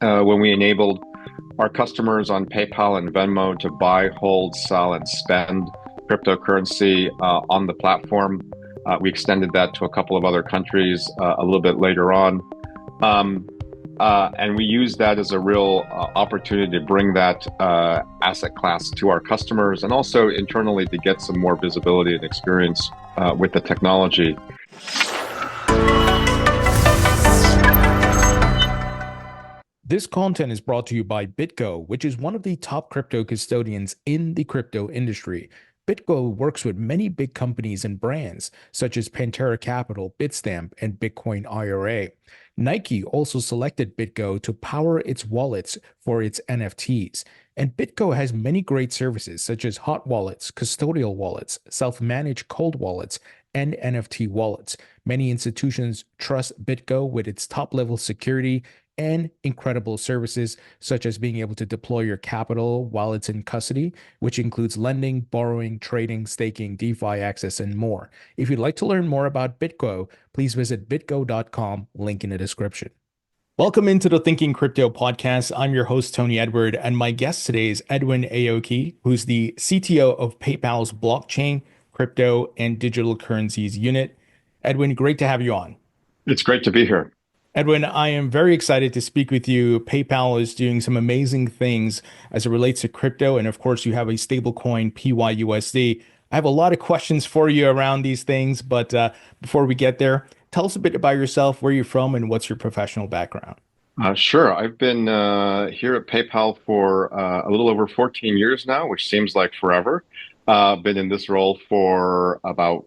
when we enabled our customers on PayPal and Venmo to buy, hold, sell, and spend cryptocurrency on the platform. We extended that to a couple of other countries a little bit later on. Um, and we use that as a real opportunity to bring that asset class to our customers and also internally to get some more visibility and experience with the technology. This content is brought to you by BitGo, which is one of the top crypto custodians in the crypto industry. BitGo works with many big companies and brands, such as Pantera Capital, Bitstamp, and Bitcoin IRA. Nike also selected BitGo to power its wallets for its NFTs. And BitGo has many great services, such as hot wallets, custodial wallets, self-managed cold wallets, and NFT wallets. Many institutions trust BitGo with its top-level security and incredible services such as being able to deploy your capital while it's in custody, which includes lending, borrowing, trading, staking, DeFi access, and more. If you'd like to learn more about BitGo, please visit bitgo.com, link in the description. Welcome into the Thinking Crypto podcast. I'm your host, Tony Edward, and my guest today is Edwin Aoki, who's the CTO of PayPal's blockchain, crypto, and digital currencies unit. Edwin, great to have you on. It's great to be here. Edwin, I am very excited to speak with you. PayPal is doing some amazing things as it relates to crypto. And of course, you have a stablecoin, PYUSD. I have a lot of questions for you around these things. But before we get there, tell us a bit about yourself, where you're from, and what's your professional background. Sure. I've been here at PayPal for a little over 14 years now, which seems like forever. Been in this role for about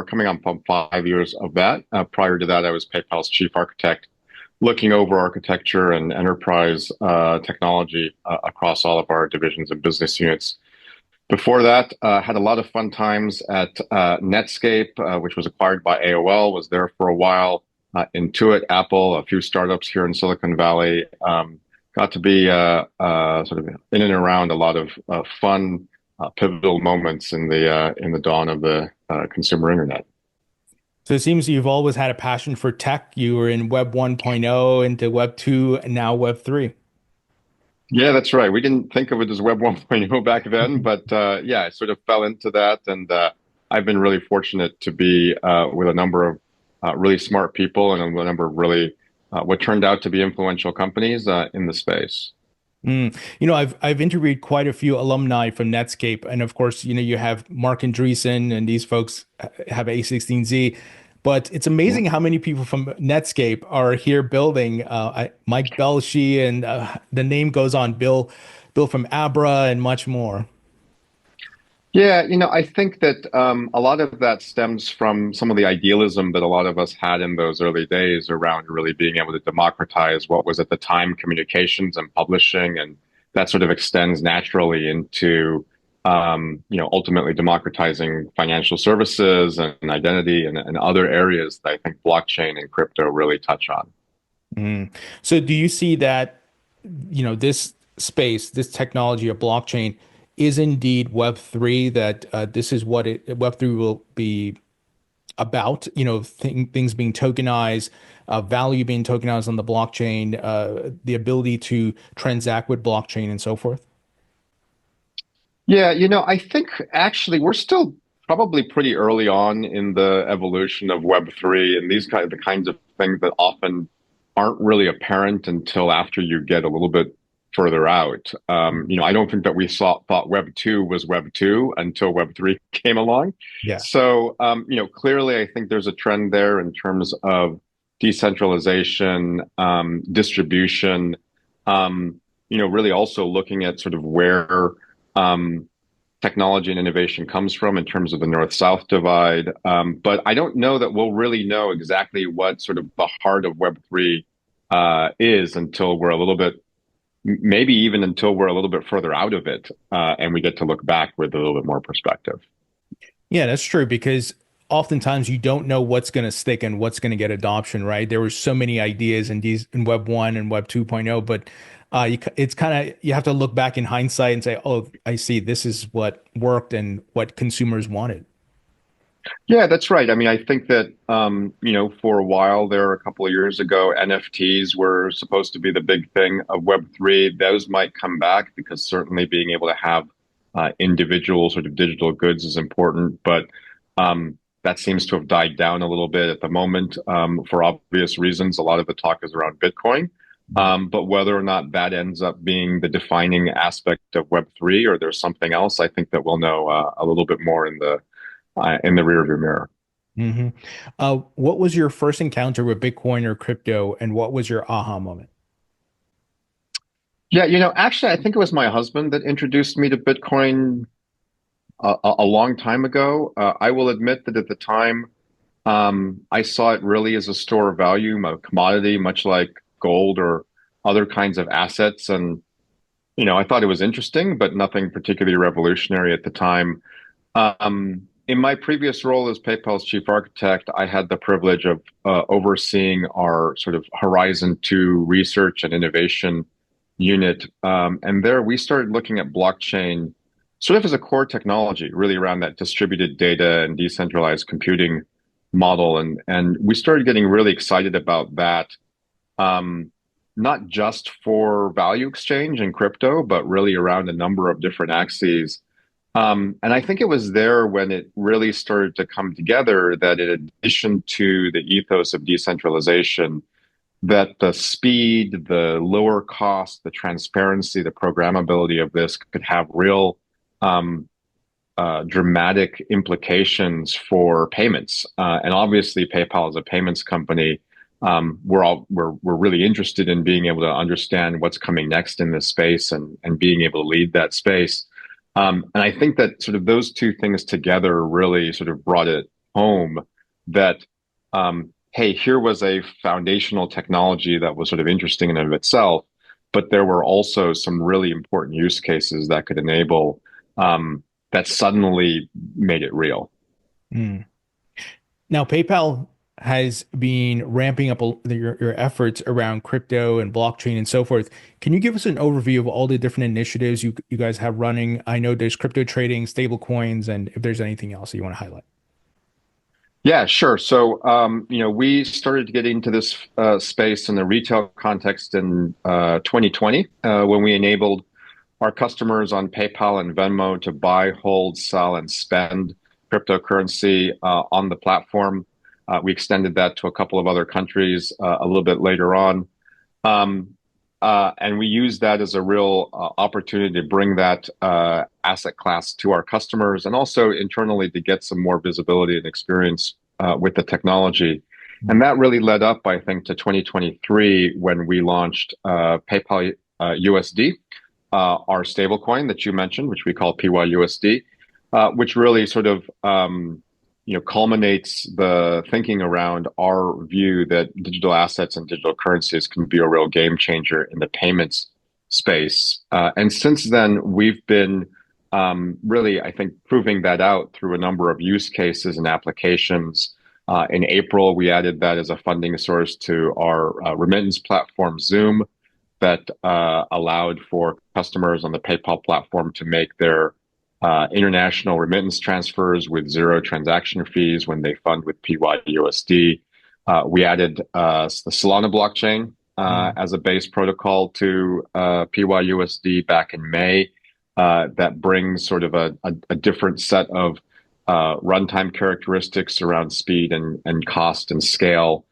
coming on 5 years of that. Prior to that, I was PayPal's chief architect, looking over architecture and enterprise technology across all of our divisions and business units. Before that, had a lot of fun times at Netscape, which was acquired by AOL, was there for a while. Intuit, Apple, a few startups here in Silicon Valley. Got to be sort of in and around a lot of fun, pivotal moments in the dawn of the consumer internet. So it seems you've always had a passion for tech. You were in Web 1.0 into Web 2 and now Web 3. Yeah, that's right. We didn't think of it as Web 1.0 back then, but yeah, I sort of fell into that, and I've been really fortunate to be with a number of really smart people and a number of really what turned out to be influential companies in the space. I've interviewed quite a few alumni from Netscape, and of course, you have Mark Andreessen, and these folks have A16Z. But it's Yeah. amazing how many people from Netscape are here building. Mike Belshi, and the name goes on. Bill from Abra, and much more. Yeah, I think that a lot of that stems from some of the idealism that a lot of us had in those early days around really being able to democratize what was at the time communications and publishing, and that sort of extends naturally into ultimately democratizing financial services and identity and other areas that I think blockchain and crypto really touch on. Mm. So, do you see that this space, this technology of blockchain, is indeed Web3? That this is what Web3 will be about, things being tokenized, value being tokenized on the blockchain, the ability to transact with blockchain and so forth. Yeah, I think actually we're still probably pretty early on in the evolution of Web3, and these the kinds of things that often aren't really apparent until after you get a little bit further out. I don't think that we thought Web 2 was Web 2 until Web 3 came along. Yeah. So, clearly I think there's a trend there in terms of decentralization, distribution, really also looking at sort of where um, technology and innovation comes from in terms of the north-south divide. But I don't know that we'll really know exactly what sort of the heart of Web3 is until we're a little bit, maybe even until we're a little bit further out of it, and we get to look back with a little bit more perspective. Yeah, that's true because oftentimes you don't know what's going to stick and what's going to get adoption, right? There were so many ideas in Web 1 and Web 2.0, but it's kind of you have to look back in hindsight and say, "Oh, I see this is what worked and what consumers wanted." Yeah, that's right. I mean, I think that for a while there, a couple of years ago, NFTs were supposed to be the big thing of Web3. Those might come back because certainly being able to have individual sort of digital goods is important, but that seems to have died down a little bit at the moment for obvious reasons. A lot of the talk is around Bitcoin. But whether or not that ends up being the defining aspect of Web3 or there's something else, I think that we'll know a little bit more in the rearview mirror. Hmm. What was your first encounter with Bitcoin or crypto, and what was your aha moment? Yeah, actually, I think it was my husband that introduced me to Bitcoin a long time ago. I will admit that at the time, I saw it really as a store of value, a commodity, much like gold or other kinds of assets. And, I thought it was interesting, but nothing particularly revolutionary at the time. In my previous role as PayPal's chief architect, I had the privilege of overseeing our sort of Horizon 2 research and innovation unit. And there we started looking at blockchain sort of as a core technology, really around that distributed data and decentralized computing model. And we started getting really excited about that, um, not just for value exchange and crypto, but really around a number of different axes. And I think it was there when it really started to come together that in addition to the ethos of decentralization, that the speed, the lower cost, the transparency, the programmability of this could have real um, dramatic implications for payments. And obviously, PayPal is a payments company. We're really interested in being able to understand what's coming next in this space and being able to lead that space. And I think that sort of those two things together really sort of brought it home that hey, here was a foundational technology that was sort of interesting in and of itself, but there were also some really important use cases that could enable that suddenly made it real. Mm. Now, PayPal has been ramping up your efforts around crypto and blockchain and so forth. Can you give us an overview of all the different initiatives you guys have running? I know there's crypto trading, stable coins, and if there's anything else that you want to highlight. Yeah, sure. So, we started to get into this space in the retail context in 2020 when we enabled our customers on PayPal and Venmo to buy, hold, sell, and spend cryptocurrency on the platform. We extended that to a couple of other countries a little bit later on. Um, and we use that as a real opportunity to bring that asset class to our customers and also internally to get some more visibility and experience with the technology. And that really led up, I think, to 2023 when we launched PayPal USD, our stablecoin that you mentioned, which we call PYUSD, which really sort of culminates the thinking around our view that digital assets and digital currencies can be a real game changer in the payments space. And since then, we've been really, I think, proving that out through a number of use cases and applications. In April, we added that as a funding source to our remittance platform, Zoom, that allowed for customers on the PayPal platform to make their international remittance transfers with zero transaction fees when they fund with PYUSD. We added the Solana blockchain Mm. as a base protocol to PYUSD back in May. That brings sort of a different set of runtime characteristics around speed and cost and scale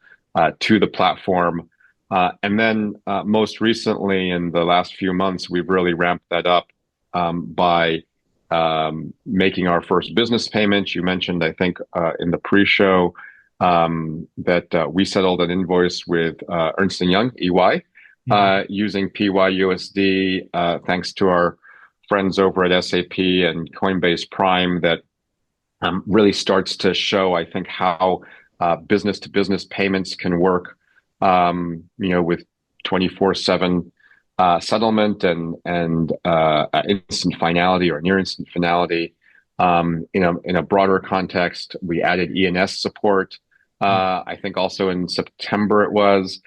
to the platform. And then most recently, in the last few months, we've really ramped that up by making our first business payment. You mentioned, I think, in the pre-show that we settled an invoice with Ernst & Young, EY, Mhm. using PYUSD, thanks to our friends over at SAP and Coinbase Prime that really starts to show, I think, how business-to-business payments can work, with 24/7 settlement and instant finality or near instant finality. In a broader context, we added ENS support. I think also in September it was.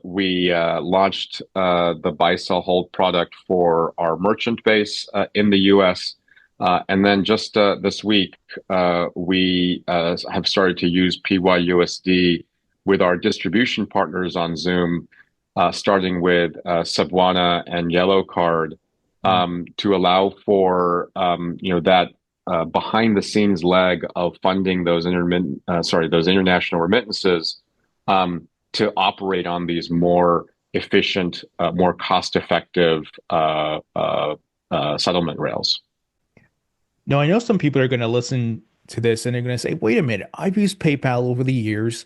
We launched the buy, sell, hold product for our merchant base in the US. And then just this week, we have started to use PYUSD with our distribution partners on Zoom, starting with Cebuana and Yellow Card, to allow for that behind the scenes leg of funding those those international remittances, to operate on these more efficient, more cost effective settlement rails. Now, I know some people are going to listen to this and they're going to say, wait a minute, I've used PayPal over the years.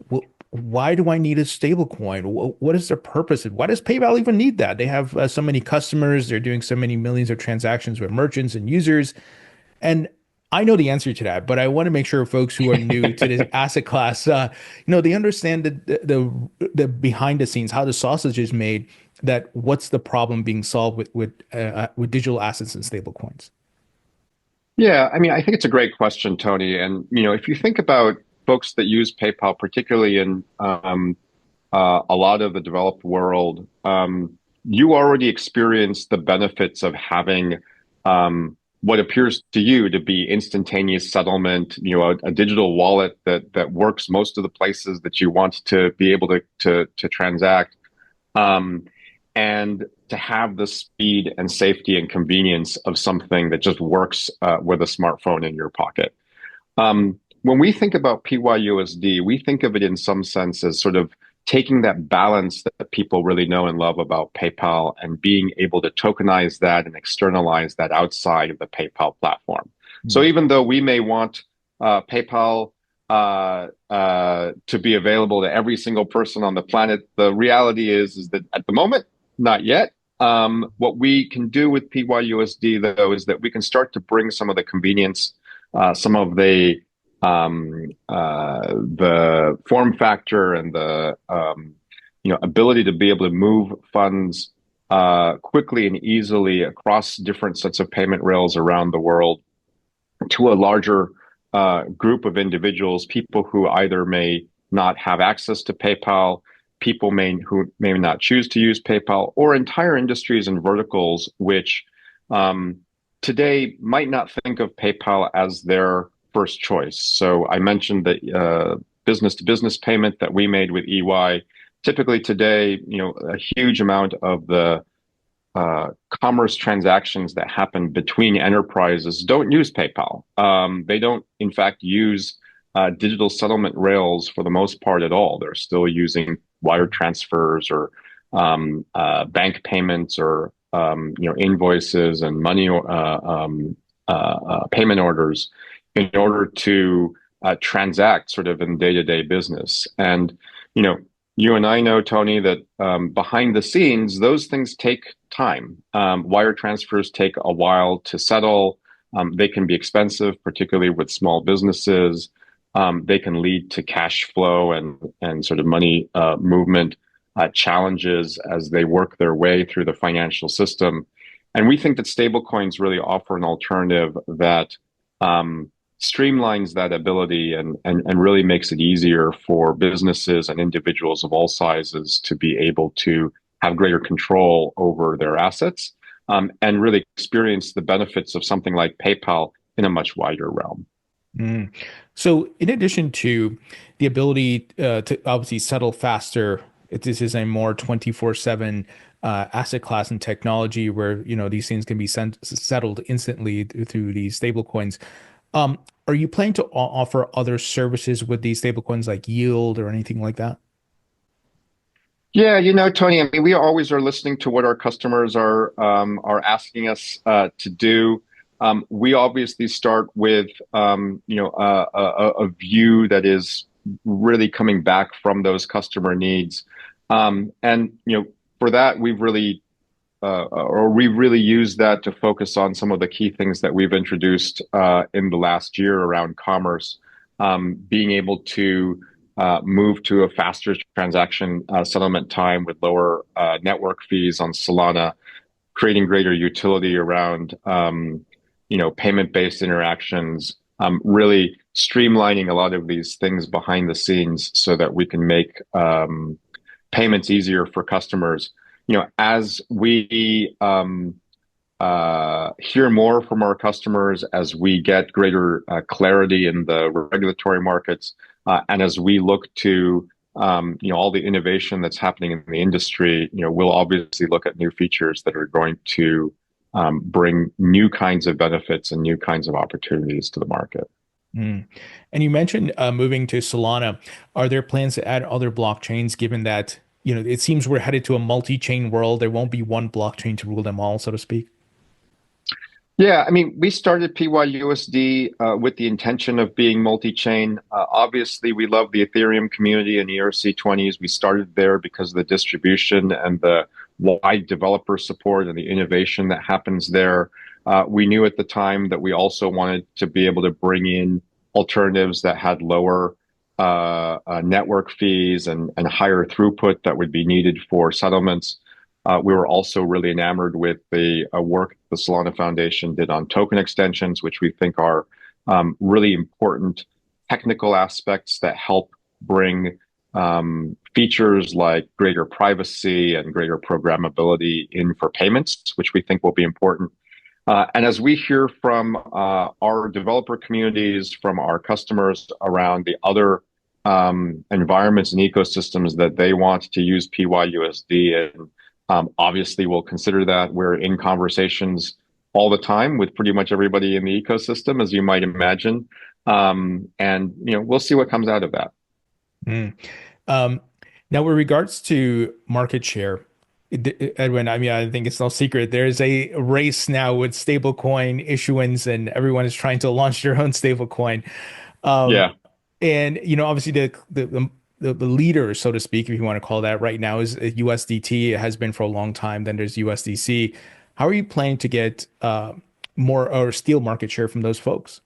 Well, why do I need a stablecoin? What is their purpose? And why does PayPal even need that? They have so many customers. They're doing so many millions of transactions with merchants and users. And I know the answer to that, but I want to make sure folks who are new to this asset class, they understand the behind the scenes, how the sausage is made, that what's the problem being solved with digital assets and stablecoins. Yeah, I mean, I think it's a great question, Tony. And if you think about folks that use PayPal, particularly in a lot of the developed world, you already experience the benefits of having what appears to you to be instantaneous settlement, a digital wallet that works most of the places that you want to be able to transact. And to have the speed and safety and convenience of something that just works with a smartphone in your pocket. When we think about PYUSD, we think of it in some sense as sort of taking that balance that people really know and love about PayPal and being able to tokenize that and externalize that outside of the PayPal platform. So even though we may want PayPal to be available to every single person on the planet, the reality is that at the moment, not yet. What we can do with PYUSD, though, is that we can start to bring some of the convenience, some of the form factor and the ability to be able to move funds quickly and easily across different sets of payment rails around the world to a larger group of individuals, people who either may not have access to PayPal, people who may not choose to use PayPal, or entire industries and verticals which today might not think of PayPal as their first choice. So I mentioned the business-to-business payment that we made with EY. Typically today, a huge amount of the commerce transactions that happen between enterprises don't use PayPal. They don't, in fact, use digital settlement rails for the most part at all. They're still using wire transfers or bank payments or invoices and money payment orders in order to transact sort of in day-to-day business. And you and I know, Tony, that behind the scenes, those things take time. Wire transfers take a while to settle. They can be expensive, particularly with small businesses. They can lead to cash flow and sort of money movement challenges as they work their way through the financial system. And we think that stablecoins really offer an alternative that streamlines that ability and really makes it easier for businesses and individuals of all sizes to be able to have greater control over their assets and really experience the benefits of something like PayPal in a much wider realm. So in addition to the ability to obviously settle faster, this is a more 24/7 asset class and technology where these things can be settled instantly through these stable coins. Are you planning to offer other services with these stable coins like yield or anything like that? Yeah, Tony, I mean, we always are listening to what our customers are asking us to do. We obviously start with a view that is really coming back from those customer needs, and for that we really use that to focus on some of the key things that we've introduced in the last year around commerce, being able to move to a faster transaction settlement time with lower network fees on Solana, creating greater utility around payment-based interactions, really streamlining a lot of these things behind the scenes so that we can make payments easier for customers. As we hear more from our customers as we get greater clarity in the regulatory markets, and as we look to all the innovation that's happening in the industry. We'll obviously look at new features that are going to bring new kinds of benefits and new kinds of opportunities to the market. Mm. And you mentioned moving to Solana. Are there plans to add other blockchains, given that, it seems we're headed to a multi-chain world? There won't be one blockchain to rule them all, so to speak. Yeah, I mean, we started PYUSD with the intention of being multi-chain. Obviously, we love the Ethereum community and ERC20s. We started there because of the distribution and the wide developer support and the innovation that happens there. We knew at the time that we also wanted to be able to bring in alternatives that had lower network fees and higher throughput that would be needed for settlements. We were also really enamored with the work the Solana Foundation did on token extensions, which we think are really important technical aspects that help bring features like greater privacy and greater programmability in for payments, which we think will be important. And as we hear from our developer communities, from our customers around the other environments and ecosystems that they want to use PYUSD in, obviously, we'll consider that. We're in conversations all the time with pretty much everybody in the ecosystem, as you might imagine. And we'll see what comes out of that. Mm. Now, with regards to market share, Edwin, I mean, I think it's no secret there's a race now with stablecoin issuance, and everyone is trying to launch their own stablecoin. Yeah. And obviously the leader, so to speak, if you want to call that right now, is USDT. It has been for a long time. Then there's USDC. How are you planning to get more or steal market share from those folks?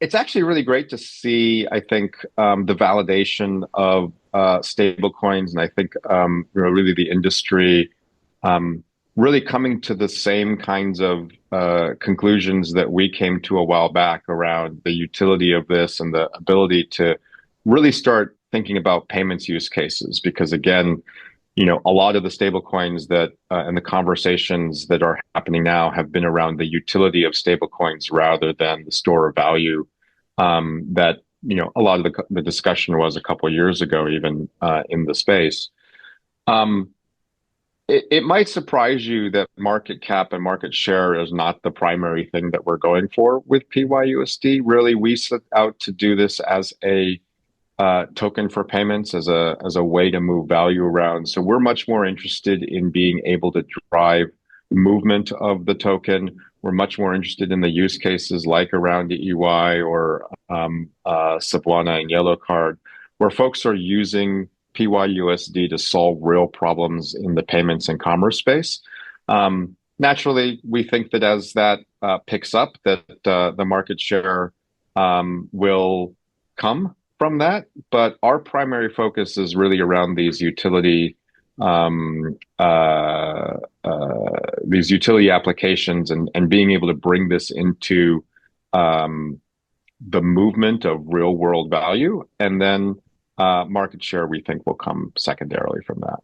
It's actually really great to see, I think, the validation of stable coins. And I think, really the industry really coming to the same kinds of conclusions that we came to a while back around the utility of this and the ability to really start thinking about payments use cases. Because again, a lot of the stable coins that and the conversations that are happening now have been around the utility of stable coins rather than the store of value that a lot of the discussion was a couple of years ago, even in the space. It might surprise you that market cap and market share is not the primary thing that we're going for with PYUSD. Really, we set out to do this as a token for payments, as a way to move value around. So we're much more interested in being able to drive movement of the token. We're much more interested in the use cases like around the EY or Solana and Yellow Card, where folks are using PYUSD to solve real problems in the payments and commerce space. Naturally, we think that as that picks up, that the market share will come from that. But our primary focus is really around these utility applications and being able to bring this into the movement of real world value, and then market share we think will come secondarily from that.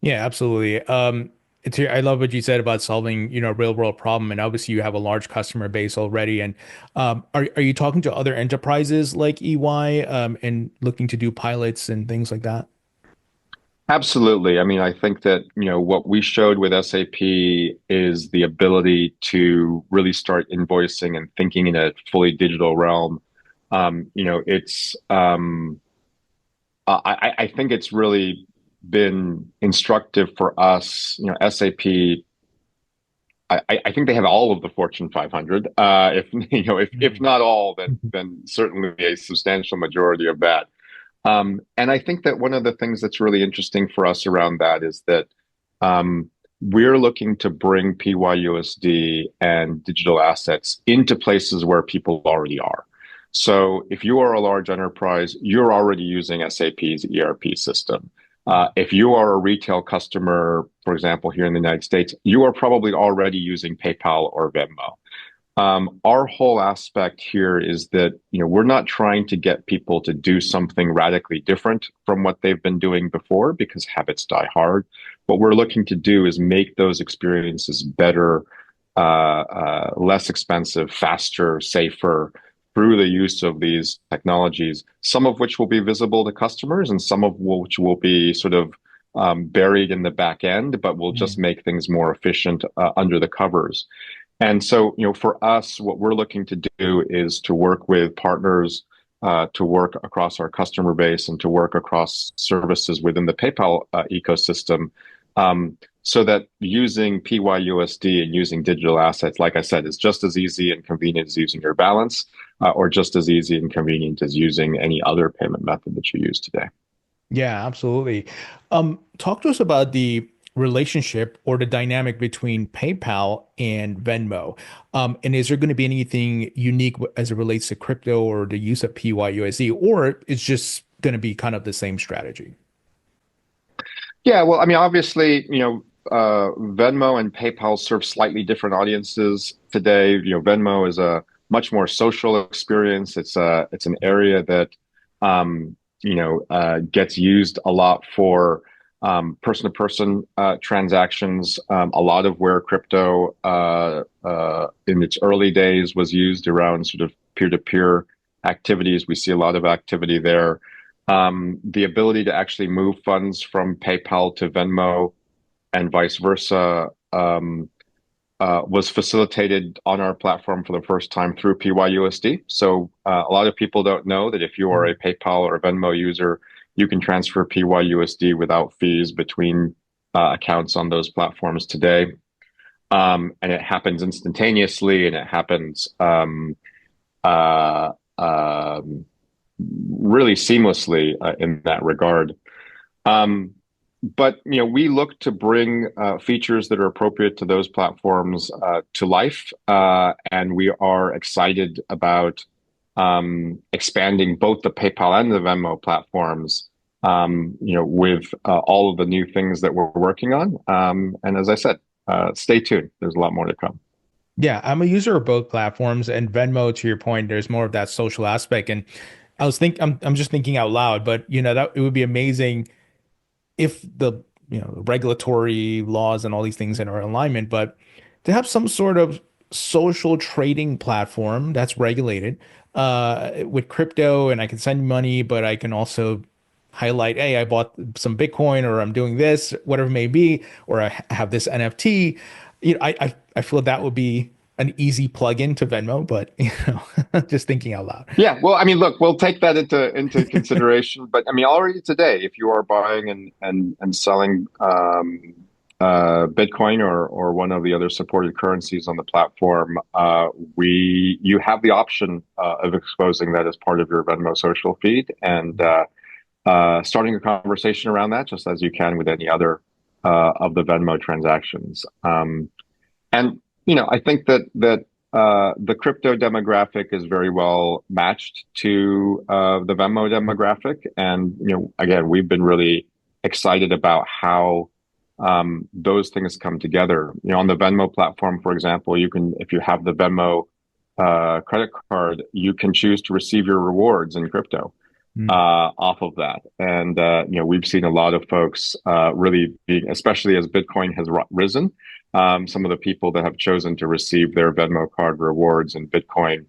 Yeah, absolutely. I love what you said about solving, real world problem, and obviously you have a large customer base already. And are you talking to other enterprises like EY and looking to do pilots and things like that? Absolutely. I mean, I think that, what we showed with SAP is the ability to really start invoicing and thinking in a fully digital realm. I think it's really been instructive for us. SAP, I think they have all of the Fortune 500. If not all, then certainly a substantial majority of that. And I think that one of the things that's really interesting for us around that is that we're looking to bring PYUSD and digital assets into places where people already are. So if you are a large enterprise, you're already using SAP's ERP system. If you are a retail customer, for example, here in the United States, you are probably already using PayPal or Venmo. Our whole aspect here is that, we're not trying to get people to do something radically different from what they've been doing before because habits die hard. What we're looking to do is make those experiences better, less expensive, faster, safer through the use of these technologies, some of which will be visible to customers and some of which will be sort of buried in the back end, but will just make things more efficient under the covers. And so, for us, what we're looking to do is to work with partners, to work across our customer base and to work across services within the PayPal ecosystem, so that using PYUSD and using digital assets, like I said, is just as easy and convenient as using your balance, or just as easy and convenient as using any other payment method that you use today. Yeah, absolutely. Talk to us about the relationship or the dynamic between PayPal and Venmo. And is there going to be anything unique as it relates to crypto or the use of PYUSD, or it's just going to be kind of the same strategy? Yeah, well, I mean, obviously, Venmo and PayPal serve slightly different audiences today. Venmo is a much more social experience. It's an area that gets used a lot for person-to-person transactions. A lot of where crypto in its early days was used around sort of peer-to-peer activities. We see a lot of activity there. The ability to actually move funds from PayPal to Venmo and vice versa was facilitated on our platform for the first time through PYUSD. So a lot of people don't know that if you are a PayPal or a Venmo user, you can transfer PYUSD without fees between accounts on those platforms today. And it happens instantaneously, and it happens uh, really seamlessly in that regard. But we look to bring features that are appropriate to those platforms to life, and we are excited about expanding both the PayPal and the Venmo platforms, with all of the new things that we're working on. And as I said, stay tuned. There's a lot more to come. Yeah, I'm a user of both platforms, and Venmo, to your point, there's more of that social aspect. And I'm just thinking out loud, but that it would be amazing if the regulatory laws and all these things are in alignment, but to have some sort of social trading platform that's regulated with crypto, and I can send money, but I can also highlight, hey, I bought some Bitcoin, or I'm doing this, whatever it may be, or I have this NFT. I feel that would be an easy plug-in to Venmo, but just thinking out loud. Yeah, well, I mean, look, we'll take that into consideration. But I mean, already today, if you are buying and selling Bitcoin or one of the other supported currencies on the platform, you have the option of exposing that as part of your Venmo social feed and starting a conversation around that, just as you can with any other of the Venmo transactions. And I think that the crypto demographic is very well matched to the Venmo demographic, and again, we've been really excited about how those things come together. On the Venmo platform, for example, if you have the Venmo credit card, you can choose to receive your rewards in crypto off of that. And we've seen a lot of folks really being, especially as Bitcoin has risen, some of the people that have chosen to receive their Venmo card rewards in Bitcoin,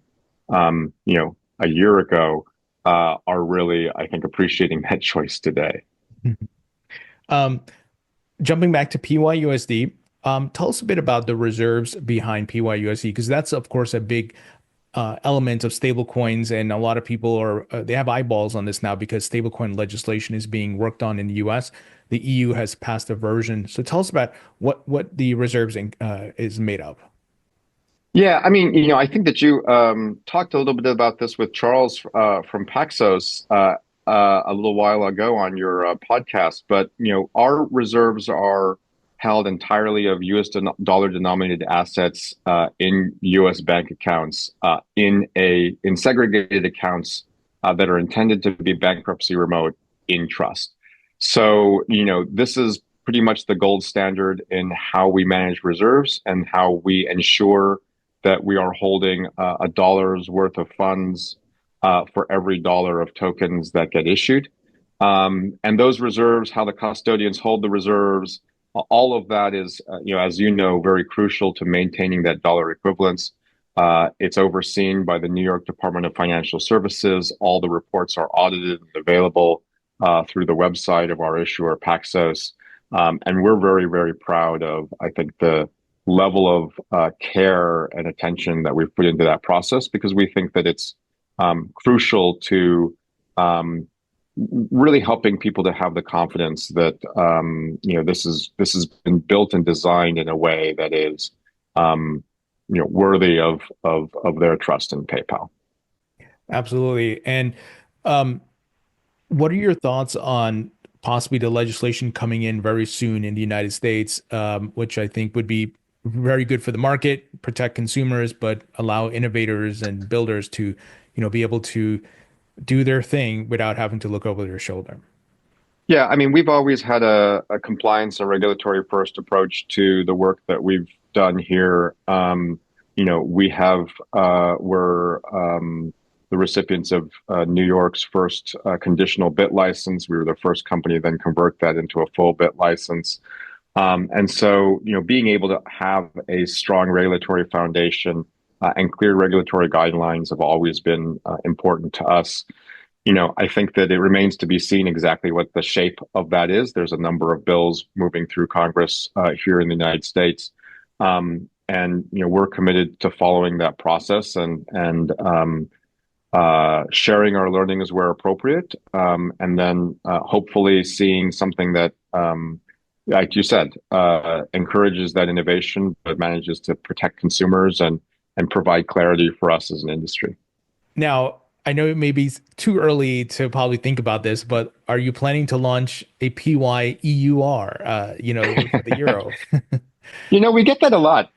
a year ago, are really, I think, appreciating that choice today. Um, Jumping back to PYUSD, tell us a bit about the reserves behind PYUSD, because that's, of course, a big element of stablecoins, and a lot of people they have eyeballs on this now because stablecoin legislation is being worked on in the US. The EU has passed a version. So tell us about what the reserves is made of. Yeah, I mean, I think that you talked a little bit about this with Charles from Paxos a little while ago on your podcast, but our reserves are held entirely of US dollar denominated assets in US bank accounts in segregated accounts that are intended to be bankruptcy remote in trust. So, this is pretty much the gold standard in how we manage reserves and how we ensure that we are holding a dollar's worth of funds for every dollar of tokens that get issued. And those reserves, how the custodians hold the reserves, all of that is, as you know, very crucial to maintaining that dollar equivalence. It's overseen by the New York Department of Financial Services. All the reports are audited and available through the website of our issuer, Paxos. And we're very, very proud of, I think, the level of care and attention that we've put into that process, because we think that it's crucial to really helping people to have the confidence that this has been built and designed in a way that is worthy of their trust in PayPal. Absolutely. And um, what are your thoughts on possibly the legislation coming in very soon in the United States, which I think would be very good for the market, protect consumers, but allow innovators and builders to, be able to do their thing without having to look over their shoulder? Yeah, I mean, we've always had a compliance and regulatory first approach to the work that we've done here. We have we're the recipients of New York's first conditional bit license. We were the first company to then convert that into a full bit license. And so, being able to have a strong regulatory foundation and clear regulatory guidelines have always been important to us. I think that it remains to be seen exactly what the shape of that is. There's a number of bills moving through Congress here in the United States. And we're committed to following that process and sharing our learnings where appropriate. And then hopefully seeing something that, like you said, encourages that innovation, but manages to protect consumers and provide clarity for us as an industry. Now, I know it may be too early to probably think about this, but are you planning to launch a PYEUR, for the euro? We get that a lot,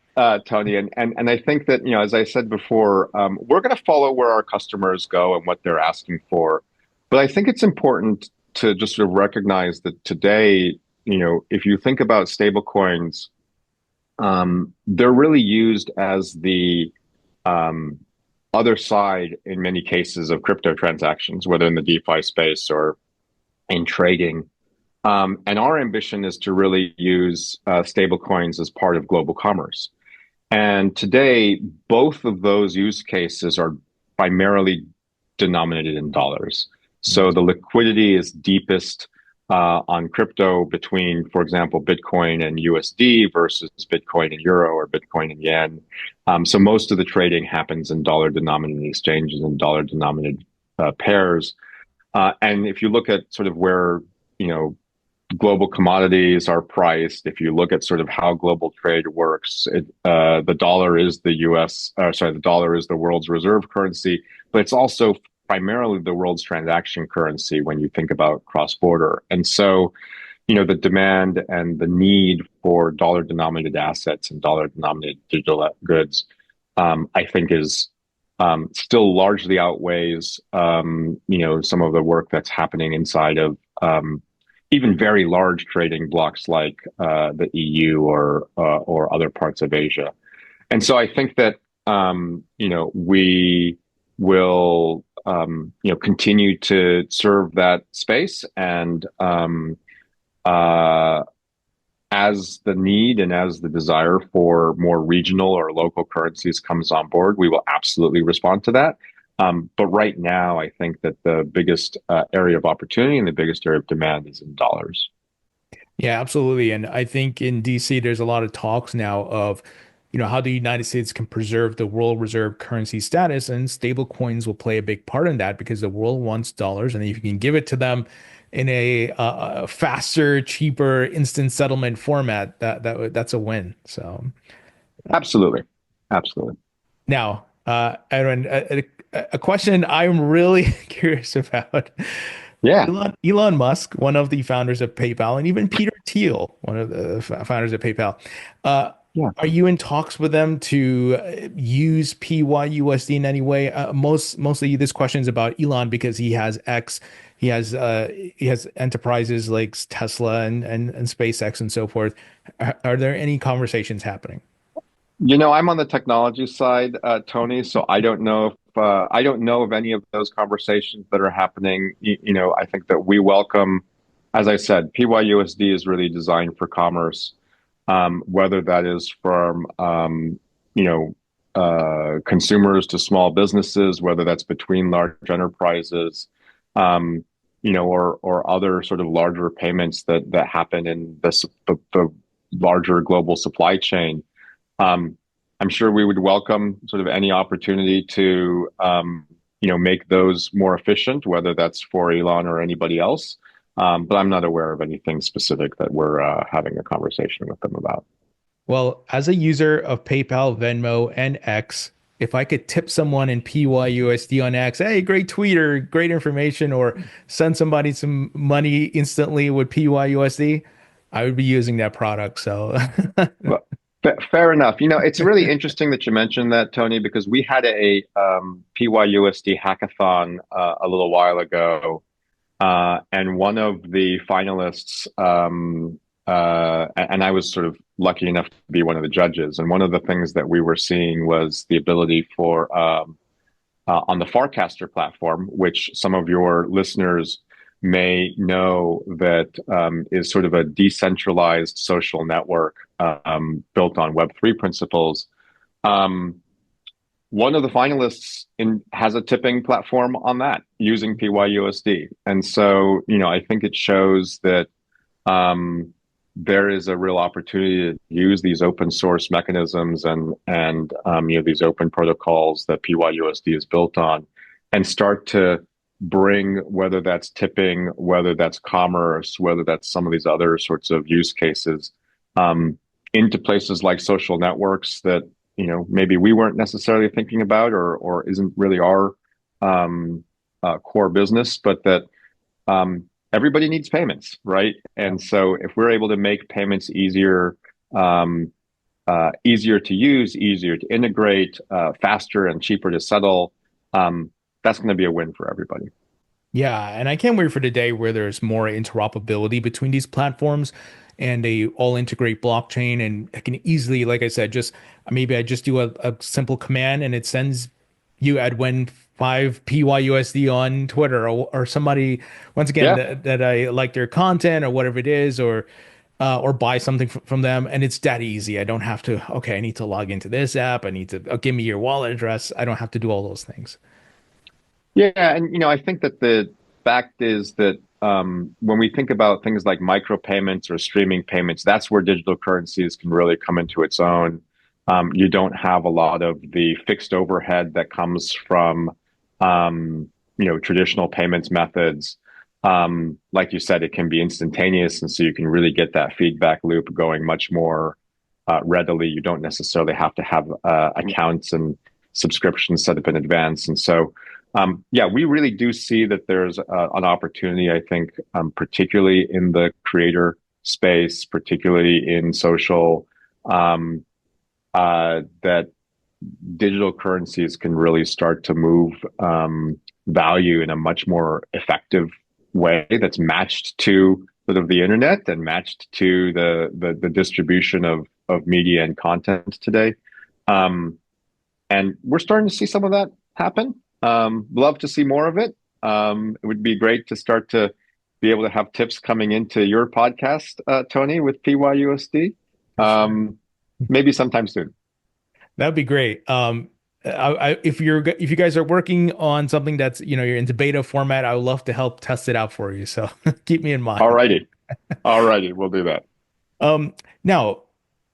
Tony, and I think that, as I said before, we're going to follow where our customers go and what they're asking for. But I think it's important to just sort of recognize that today, if you think about stablecoins, they're really used as the other side in many cases of crypto transactions, whether in the DeFi space or in trading. And our ambition is to really use stablecoins as part of global commerce. And today, both of those use cases are primarily denominated in dollars. So the liquidity is deepest on crypto between, for example, Bitcoin and USD versus Bitcoin and Euro or Bitcoin and Yen. So most of the trading happens in dollar-denominated exchanges and dollar-denominated pairs. And if you look at sort of where, global commodities are priced, if you look at sort of how global trade works, the dollar is the dollar is the world's reserve currency, but it's also primarily the world's transaction currency when you think about cross-border. And so, the demand and the need for dollar-denominated assets and dollar-denominated digital goods, I think is still largely outweighs, some of the work that's happening inside of even very large trading blocks like the EU or other parts of Asia. And so I think that we will continue to serve that space, and as the need and as the desire for more regional or local currencies comes on board, we will absolutely respond to that. But right now, I think that the biggest area of opportunity and the biggest area of demand is in dollars. Yeah, absolutely. And I think in DC, there's a lot of talks now of, how the United States can preserve the world reserve currency status, and stable coins will play a big part in that because the world wants dollars. And if you can give it to them in a faster, cheaper, instant settlement format, that's a win. So Absolutely. Absolutely. now, Edwin, a question I'm really curious about. Yeah. Elon Musk, one of the founders of PayPal, and even Peter Thiel, one of the founders of PayPal. Yeah. Are you in talks with them to use PYUSD in any way? Mostly this question is about Elon because he has X, he has enterprises like Tesla and SpaceX and so forth. Are there any conversations happening? I'm on the technology side, Tony, so I don't know of any of those conversations that are happening. I think that we welcome, as I said, PYUSD is really designed for commerce, whether that is from consumers to small businesses, whether that's between large enterprises, or other sort of larger payments that happen in the larger global supply chain. Um, I'm sure we would welcome sort of any opportunity to, make those more efficient, whether that's for Elon or anybody else. But I'm not aware of anything specific that we're having a conversation with them about. Well, as a user of PayPal, Venmo, and X, if I could tip someone in PYUSD on X, hey, great tweet or great information, or send somebody some money instantly with PYUSD, I would be using that product. So, Well, fair enough. It's really interesting that you mentioned that, Tony, because we had a PYUSD hackathon a little while ago. And one of the finalists, and I was sort of lucky enough to be one of the judges. And one of the things that we were seeing was the ability for, on the Farcaster platform, which some of your listeners may know that is sort of a decentralized social network built on Web3 principles. Um, One of the finalists has a tipping platform on that using PYUSD. And so, I think it shows that um, there is a real opportunity to use these open source mechanisms and these open protocols that PYUSD is built on, and start to bring, whether that's tipping, whether that's commerce, whether that's some of these other sorts of use cases, um, into places like social networks that maybe we weren't necessarily thinking about, or isn't really our core business, but that everybody needs payments, right? And so if we're able to make payments um, easier to use, easier to integrate, faster and cheaper to settle, that's going to be a win for everybody. yeah, and I can't wait for the day where there's more interoperability between these platforms and they all integrate blockchain and I can easily, like I said, just maybe I just do a simple command and it sends you Edwin 5 PYUSD on Twitter or somebody once again Yeah. that I like their content or whatever it is or buy something from them and it's that easy. I don't have to, okay, I need to log into this app. I need to give me your wallet address. I don't have to do all those things. Yeah, and I think that the fact is that when we think about things like micropayments or streaming payments, that's where digital currencies can really come into its own. You don't have a lot of the fixed overhead that comes from traditional payments methods. Like you said, it can be instantaneous, and so you can really get that feedback loop going much more readily. You don't necessarily have to have accounts and subscriptions set up in advance, and so. Yeah, we really do see that there's an opportunity, I think, particularly in the creator space, particularly in social, that digital currencies can really start to move value in a much more effective way that's matched to sort of the internet and matched to the distribution of media and content today. Um, and we're starting to see some of that happen. Love to see more of it. It would be great to start to be able to have tips coming into your podcast, Tony, with PYUSD. For sure. Maybe sometime soon. That'd be great. If if you guys are working on something that's you're into beta format, I would love to help test it out for you. So keep me in All mind. righty. All righty. We'll do that. Now,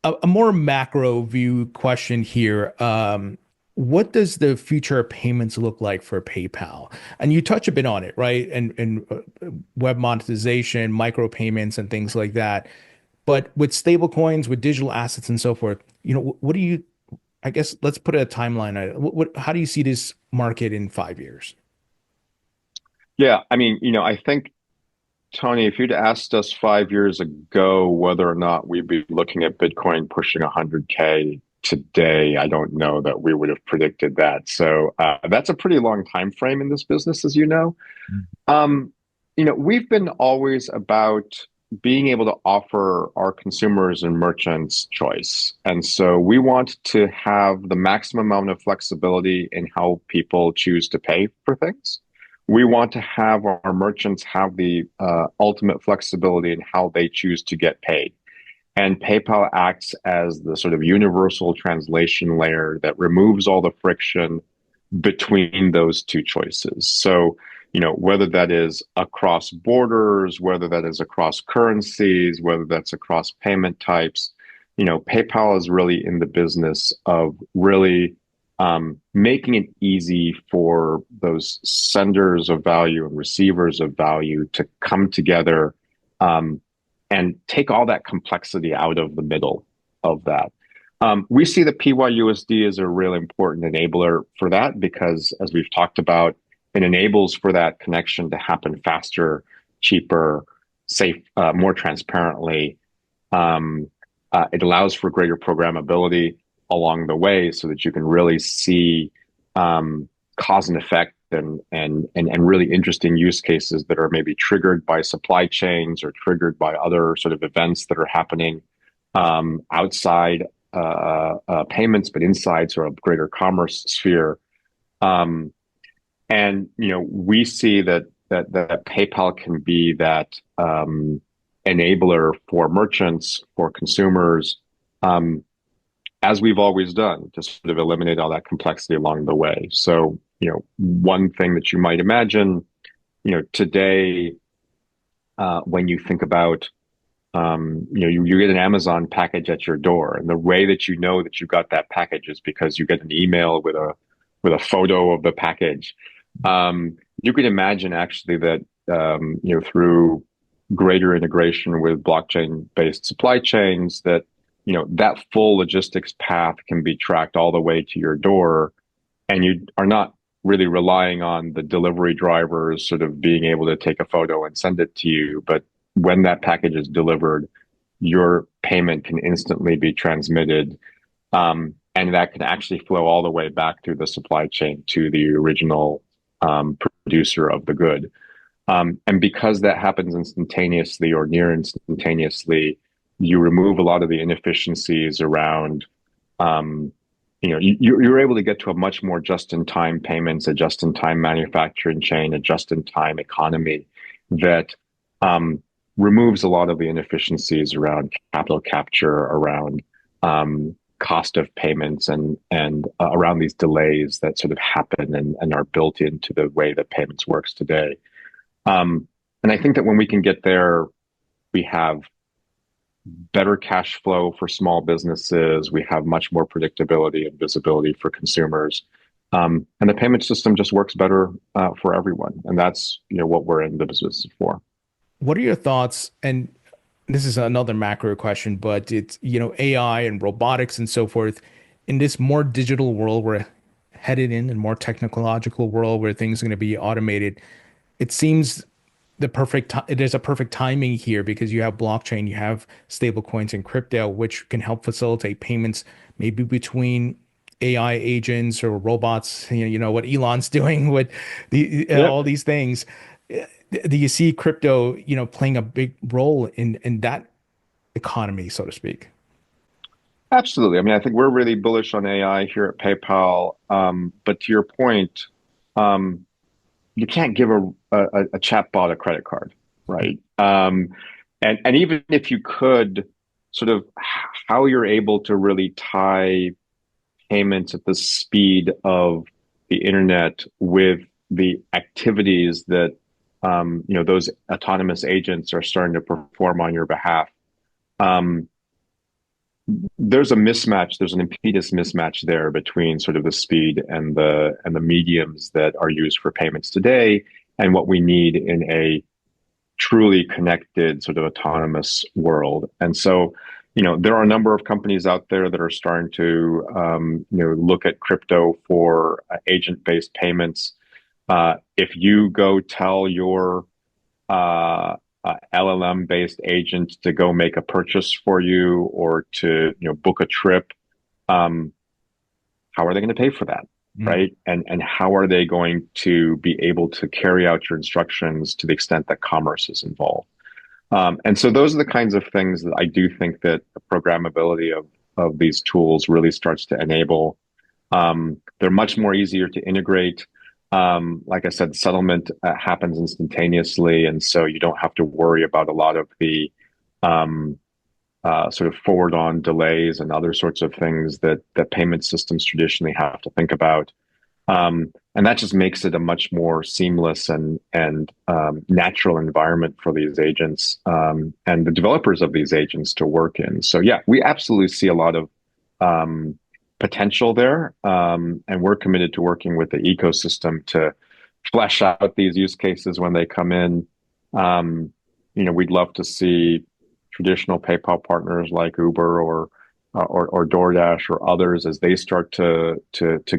a more macro view question here. What does the future of payments look like for PayPal? And you touch a bit on it, right? And web monetization, micropayments, and things like that. But with stable coins, with digital assets and so forth, what do you I guess let's put a timeline on it. How do you see this market in 5 years? Yeah. I mean, I think, Tony, if you'd asked us 5 years ago whether or not we'd be looking at Bitcoin pushing 100K today, I don't know that we would have predicted that. So that's a pretty long time frame in this business, as you know. We've been always about being able to offer our consumers and merchants choice. And so we want to have the maximum amount of flexibility in how people choose to pay for things. We want to have our merchants have the ultimate flexibility in how they choose to get paid. And PayPal acts as the sort of universal translation layer that removes all the friction between those two choices. So, whether that is across borders, whether that is across currencies, whether that's across payment types, PayPal is really in the business of really making it easy for those senders of value and receivers of value to come together and take all that complexity out of the middle of that. We see that PYUSD is a really important enabler for that because, as we've talked about, it enables for that connection to happen faster, cheaper, safe, more transparently. It allows for greater programmability along the way so that you can really see cause and effect and really interesting use cases that are maybe triggered by supply chains or triggered by other sort of events that are happening outside payments, but inside sort of greater commerce sphere. And we see that PayPal can be that enabler for merchants, for consumers, as we've always done, to sort of eliminate all that complexity along the way. So, one thing that you might imagine, today, when you think about, you get an Amazon package at your door, and the way that you know that you got that package is because you get an email with a photo of the package. You can imagine actually that, through greater integration with blockchain-based supply chains, that that full logistics path can be tracked all the way to your door, and you are not really relying on the delivery drivers sort of being able to take a photo and send it to you. But when that package is delivered, your payment can instantly be transmitted. And that can actually flow all the way back through the supply chain to the original producer of the good. And because that happens instantaneously or near instantaneously, you remove a lot of the inefficiencies around, you're able to get to a much more just-in-time payments, a just-in-time manufacturing chain, a just-in-time economy that removes a lot of the inefficiencies around capital capture, around cost of payments, and around these delays that sort of happen and are built into the way that payments works today. And I think that when we can get there, we have better cash flow for small businesses. We have much more predictability and visibility for consumers. And the payment system just works better for everyone. And that's, what we're in the business for. What are your thoughts? And this is another macro question, but it's, AI and robotics and so forth. In this more digital world we're headed in, and more technological world where things are going to be automated, it seems there's a perfect timing here because you have blockchain, you have stablecoins and crypto, which can help facilitate payments maybe between AI agents or robots, what Elon's doing with all these things. Do you see crypto, playing a big role in that economy, so to speak? Absolutely. I mean, I think we're really bullish on AI here at PayPal. But to your point, you can't give a chatbot a credit card, right? And even if you could, sort of how you're able to really tie payments at the speed of the internet with the activities that those autonomous agents are starting to perform on your behalf. There's a mismatch. There's an impedance mismatch there between sort of the speed and the mediums that are used for payments today, and what we need in a truly connected sort of autonomous world. And so, there are a number of companies out there that are starting to look at crypto for agent-based payments. If you go tell your LLM-based agent to go make a purchase for you, or to book a trip, how are they going to pay for that, right? And how are they going to be able to carry out your instructions to the extent that commerce is involved? And so those are the kinds of things that I do think that the programmability of these tools really starts to enable. They're much more easier to integrate. Like I said, settlement happens instantaneously, and so you don't have to worry about a lot of the um, sort of forward on delays and other sorts of things that payment systems traditionally have to think about. And that just makes it a much more seamless and natural environment for these agents and the developers of these agents to work in. So yeah, we absolutely see a lot of potential there, and we're committed to working with the ecosystem to flesh out these use cases when they come in. We'd love to see traditional PayPal partners like Uber or DoorDash or others as they start to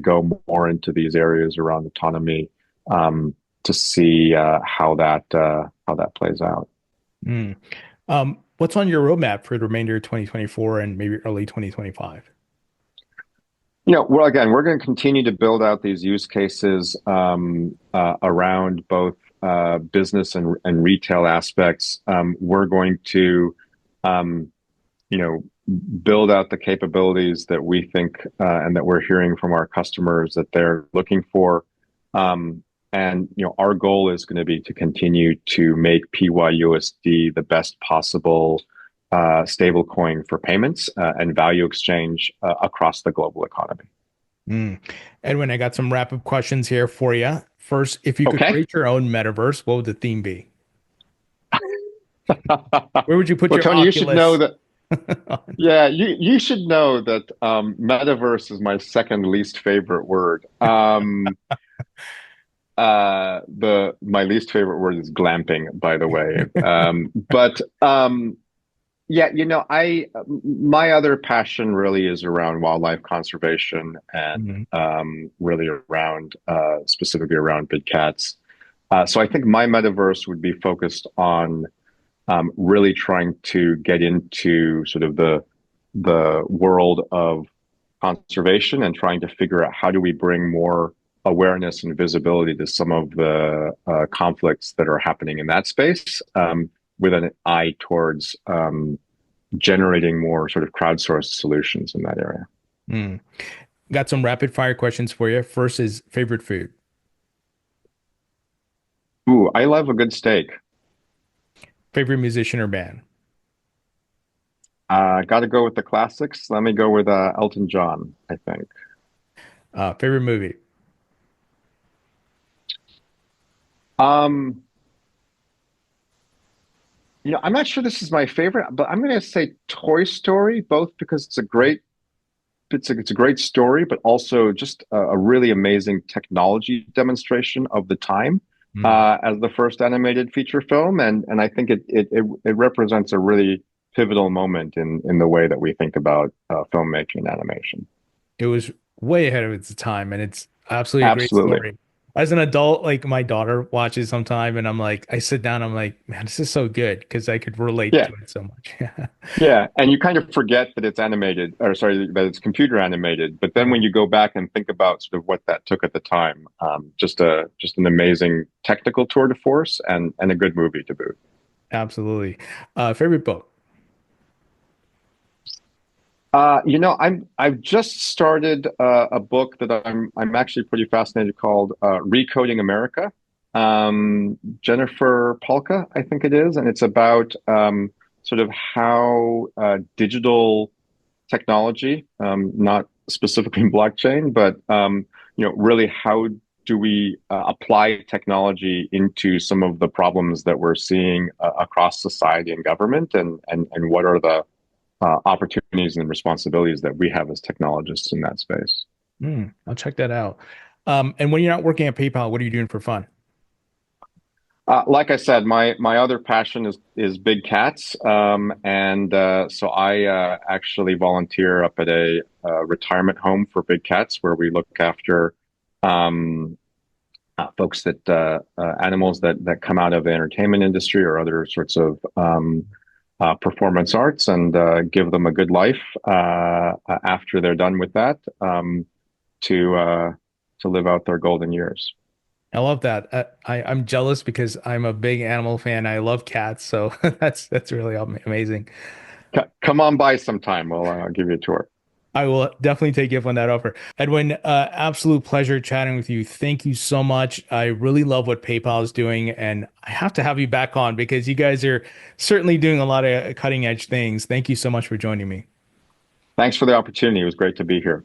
go more into these areas around autonomy, to see how that plays out. Mm. What's on your roadmap for the remainder of 2024 and maybe early 2025? Well, again, we're going to continue to build out these use cases around both business and retail aspects. We're going to, you know, build out the capabilities that we think and that we're hearing from our customers that they're looking for. And our goal is going to be to continue to make PYUSD the best possible stablecoin for payments and value exchange across the global economy. Mm. Edwin, I got some rapid questions here for you. First, if you could Okay. create your own metaverse, what would the theme be? Where would you put Well, your Tony, you should know Oculus? that. Yeah, you should know that metaverse is my second least favorite word. The my least favorite word is glamping, by the way. But Yeah, I my other passion really is around wildlife conservation and Mhm. really around specifically around big cats. So I think my metaverse would be focused on really trying to get into sort of the world of conservation and trying to figure out how do we bring more awareness and visibility to some of the conflicts that are happening in that space, with an eye towards generating more sort of crowdsourced solutions in that area. Mm. Got some rapid fire questions for you. First is favorite food, Ooh, I love a good steak. favorite musician or band, Got to go with the classics. Let me go with Elton John, I think. favorite movie. Um, I'm not sure this is my favorite, but I'm going to say Toy Story, both because it's a great story, but also just a really amazing technology demonstration of the time Mm. as the first animated feature film, and I think it represents a really pivotal moment in the way that we think about filmmaking and animation. It was way ahead of its time, and it's absolutely a great Absolutely. story. As an adult, like my daughter watches sometime, and I'm like, I sit down, I'm like, man, this is so good because I could relate Yeah. to it so much. Yeah. And you kind of forget that it's animated, or sorry, that it's computer animated. But then when Right. you go back and think about sort of what that took at the time, just an amazing technical tour de force and a good movie to boot. Absolutely. Favorite book. I've just started a book that I'm actually pretty fascinated called Recoding America. Jennifer Polka, I think it is, and it's about sort of how digital technology, not specifically blockchain, but really how do we apply technology into some of the problems that we're seeing across society and government, and what are the opportunities and responsibilities that we have as technologists in that space. I'll check that out. And when you're not working at PayPal, what are you doing for fun? Like I said, my other passion is big cats, and so I actually volunteer up at a retirement home for big cats, where we look after um, folks that animals that come out of the entertainment industry or other sorts of performance arts, and give them a good life after they're done with that, to live out their golden years. I love that. I'm jealous because I'm a big animal fan. I love cats, so that's really amazing. Come on by sometime. I'll give you a tour. I will definitely take you up on that offer. Edwin, absolute pleasure chatting with you. Thank you so much. I really love what PayPal is doing, and I have to have you back on because you guys are certainly doing a lot of cutting edge things. Thank you so much for joining me. Thanks for the opportunity. It was great to be here.